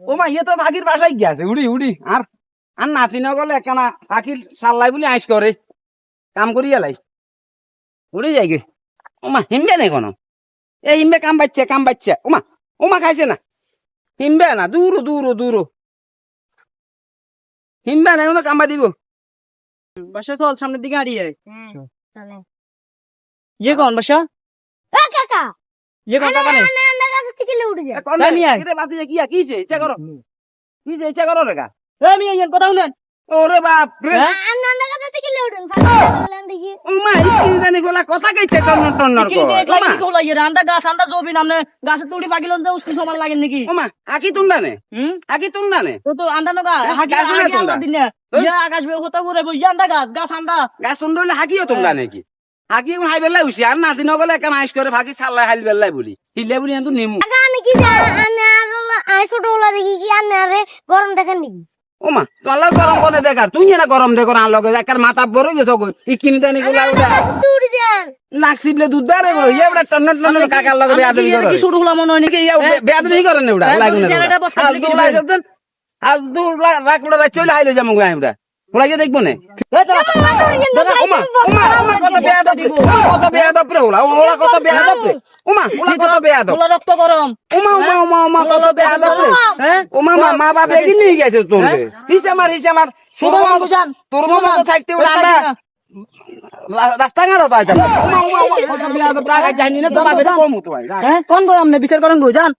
ও মা ইয়ে তো পাখির বাসায় গিয়েছে উড়ি উড়ি আর আর নাতি না বলে একখানা পাখির সাল্লাই বলে আইস করে কাম করি এলাই উড়ে যাই গে ওমা হিমবে নেই কোনো এ হিমবে কাম বাচ্চা ওমা ওমা খাইছে না হিমবে না দূর হিমবে না ওনা কাম দিব বাসা চল সামনের দিকে হারিয়ে ইয়ে কোন বাসা কাকা ইয়ে কোন কাকা নেই আন্না গাছ থেকে উঠে যায় ইচ্ছা করো রেখা আমি ইয়ে কথা শুনেন ওরে বাপ রে আন্না গাছ থেকে উঠেন ফাটা দেখি ওমা ইকিনি জানি গোলা কথা কইছে টন্নর আন্ডা গাছ আন্ডা জবি নামনে গাছের তুলি পাকিলন যে উস্কি সমান লাগেন নাকি ওমা আকি তুন্ডানে আকি তুন্ডানে তো আন্ডা নগা হাকি গাছ না হাকি আন্ডা তোমরা। দিন ইয়া আকাশ বে হতা করে বই আন্ডা গাছ আন্ডা গাছ তুন্ড হলে হাকিও তুন্ডা নাকি হাকি এখন হাই বেলাই উঠছি আর নাতি নগলে কেন আইস করে ফাঁকি সাল্লাই হাইল বেলাই বলি হিলে বলি কিন্তু নিমু কাকা আমি কি আন্না আই ছোট ওলা দেখি কি আন্না রে গরম দেখেন নি ওমা তোমার গরম করে দেখার তুই না গরম দেখো আর লগে একার মাথা বড় গেছ ইকিনি জানি গোলা ওটা উঠে যান নাক সিবলে দুধ বেড়ে গো ইয়ে ওটা টন্নর কাকার লগে বেয়াদবি করে কি শুরু হলো মনে হয় নাকি বেয়াদবি করে না ওটা লাগুনে চেহারাটা বস আজ দু লাগতেন আজ দু রাখ ওটা চলে আইলো যাবো গায় ওটা ওরা গিয়ে দেখবো না ওমা কত বেয়াদব ওমা কত বেয়াদব রে ওলা কত বেয়াদব রে ওমা কত বেয়াদব ওলা রক্ত গরম ওমা কত বেয়াদব রে হ্যাঁ ওমা মা বাপ এগিয়ে নিয়ে গেছে তোর হিসে আমার শুধু মতো যান তোর মতো থাকতে ওটা আমরা রাস্তা ঘাটও তো আইতাম ওমা কত বেয়াদব রাখা জানি না তোমার বেটা কম হতো ভাই হ্যাঁ কোন গো আমনে বিচার করেন গো জান